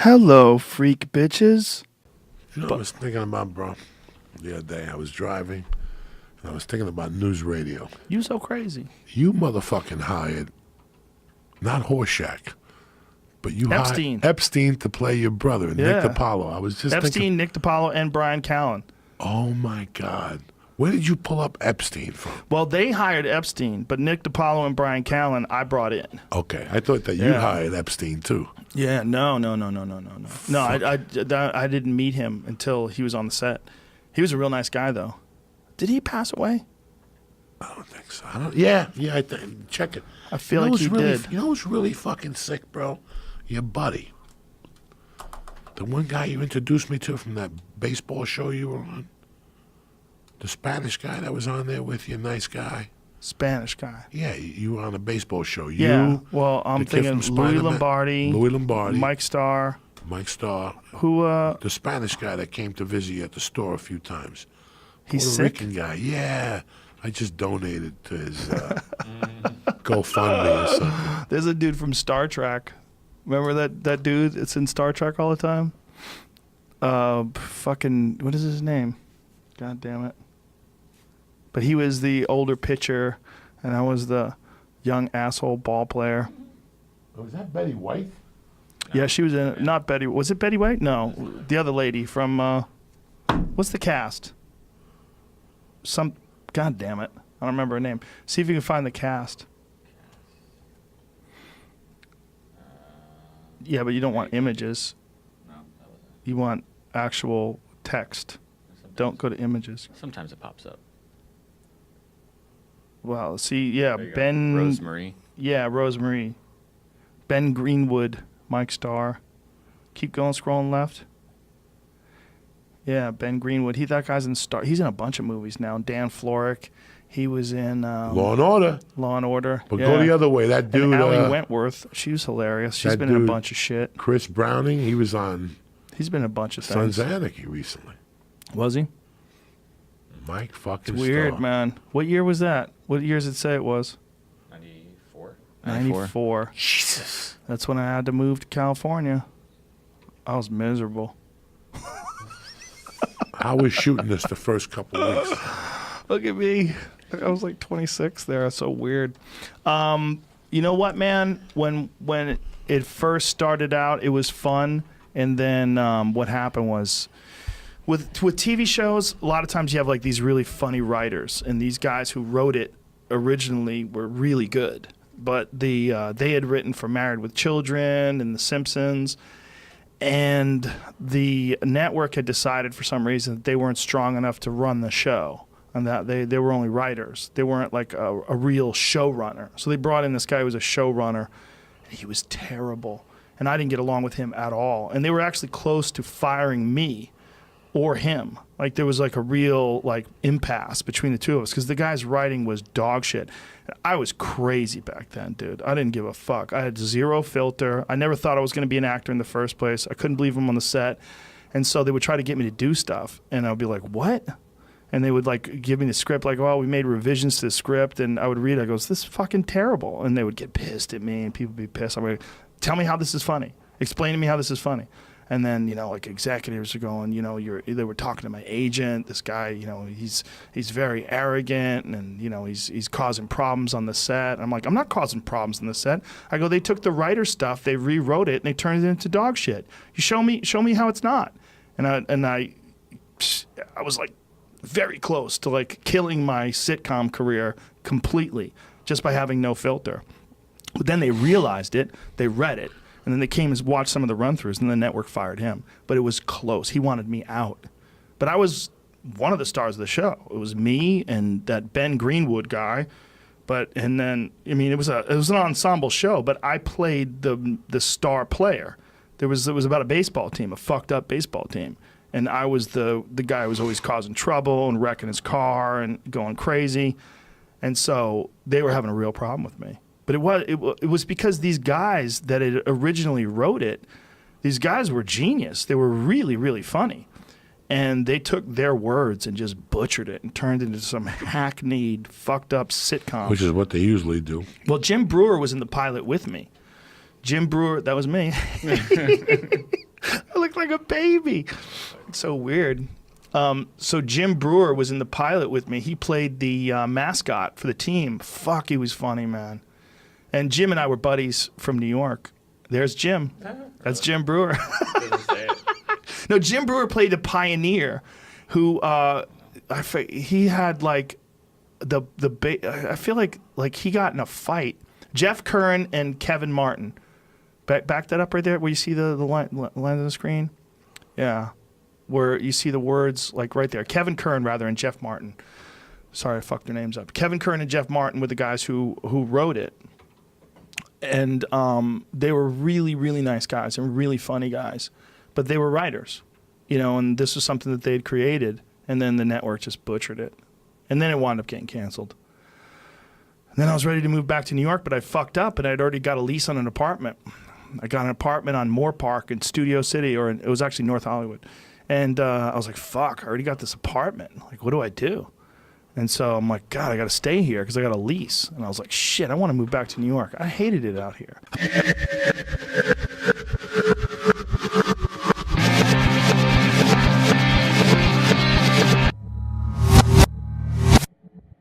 Hello, freak bitches. You know, I was thinking about, bro, the other day. I was driving, and I was thinking about news radio. You so crazy. You motherfucking hired, not Horseshack, but you Epstein. hired Epstein to play your brother, Yeah. Nick DiPaolo. I was just Epstein, thinking, Nick DiPaolo, and Brian Callen. oh my God. Where did you pull up Epstein from? Well, they hired Epstein, but Nick DiPaolo and Brian Callen I brought in. Okay, I thought that you Yeah. hired Epstein too. Yeah, no. No, I didn't meet him until he was on the set. He was a real nice guy, though. Did he pass away? I don't think so. Yeah, I think. Check it. I feel You know like he who's really, did. You know who's really fucking sick, bro? Your buddy. The one guy you introduced me to from that baseball show you were on. The Spanish guy that was on there with you, nice guy. Spanish guy. Yeah, you were on a baseball show. Yeah. You, Well, I'm the kid thinking from Louis Spider-Man- Lombardi, Louis Lombardi, Mike Starr, Mike Starr, who the Spanish guy that came to visit you at the store a few times. he's Puerto sick. Rican guy. Yeah, I just donated to his GoFundMe or something. There's a dude from Star Trek. Remember that dude? It's in Star Trek all the time. Fucking what is his name? God damn it. But he was the older pitcher, and I was the young asshole ball player. Oh, is that Betty White? Yeah, she was in. Not Betty. Was it Betty White? No, the other lady from. What's the cast? God damn it, I don't remember her name. See if you can find the cast. Yeah, but you don't want images. No, that wasn't. You want actual text. Don't go to images. Sometimes it pops up. Well, see, yeah, There you go. Ben. Rosemary. Yeah, Rosemary. Ben Greenwood, Mike Starr. Keep going, scrolling left. Yeah, Ben Greenwood. That guy's in Star. He's in a bunch of movies now. Dan Florek. He was in Law and Order. Law and Order. But yeah. go the other way. That dude, And Allie Wentworth. She was hilarious. She's that been in a dude- bunch of shit. Chris Browning, he was on He's been in a bunch of Sons things. of Anarchy recently. Was he? Mike fucking Weird, Starr. man. What year was that? What year does it say it was? 94. 94. Jesus. That's when I had to move to California. I was miserable. I was shooting this the first couple of weeks. Look at me. I was like 26 there. That's so weird. You know what, man? When it first started out, it was fun. And then what happened was with TV shows, a lot of times you have like these really funny writers. And these guys who wrote it originally were really good. But they had written for Married with Children and The Simpsons. And the network had decided for some reason that they weren't strong enough to run the show, and that they were only writers. They weren't like a real showrunner. So they brought in this guy who was a showrunner, and he was terrible. And I didn't get along with him at all. And they were actually close to firing me or him. Like there was like a real like impasse between the two of us because the guy's writing was dog shit. And I was crazy back then, dude. I didn't give a fuck. I had zero filter. I never thought I was going to be an actor in the first place. I couldn't believe him on the set. And so they would try to get me to do stuff. And I would be like, what? And they would like give me the script like, well, we made revisions to the script. And I would read it. I goes, this is fucking terrible. And they would get pissed at me and people would be pissed. I'm like, tell me how this is funny. Explain to me how this is funny. And then, you know, like executives are going, you know, they were talking to my agent. This guy, you know, he's very arrogant and, you know, he's causing problems on the set. And I'm like, I'm not causing problems on the set. I go, they took the writer stuff, they rewrote it, and they turned it into dog shit. You show me how it's not. And I was like very close to like killing my sitcom career completely just by having no filter. But then they realized it, they read it. And then they came and watched some of the run-throughs, and the network fired him. But it was close. He wanted me out. But I was one of the stars of the show. It was me and that Ben Greenwood guy. And then, I mean, it was an ensemble show, but I played the star player. It was about a baseball team, a fucked up baseball team. And I was the guy who was always causing trouble and wrecking his car and going crazy. And so they were having a real problem with me. But it was because these guys that had originally wrote it, these guys were genius. They were really, really funny. And they took their words and just butchered it and turned it into some hackneyed, fucked up sitcom. Which is what they usually do. Well, Jim Brewer was in the pilot with me. Jim Brewer, that was me. like a baby. It's so weird. So Jim Brewer was in the pilot with me. He played the mascot for the team. Fuck, he was funny, man. And Jim and I were buddies from New York. There's Jim. That's Jim Brewer. Doesn't say it. No, Jim Brewer played the pioneer, who he had like I feel like he got in a fight. Jeff Curran and Kevin Martin. Back that up right there, where you see the line on the screen. Yeah, where you see the words like right there. Kevin Curran rather and Jeff Martin. Sorry, I fucked their names up. Kevin Curran and Jeff Martin were the guys who wrote it. And they were really, really nice guys and really funny guys. But they were writers, and this was something that they had created. And then the network just butchered it. And then it wound up getting canceled. And then I was ready to move back to New York, but I fucked up and I'd already got a lease on an apartment. I got an apartment on Moore Park in Studio City, it was actually North Hollywood. And I was like, fuck, I already got this apartment. Like, what do I do? And so I'm like, God, I got to stay here because I got a lease. And I was like, shit, I want to move back to New York. I hated it out here.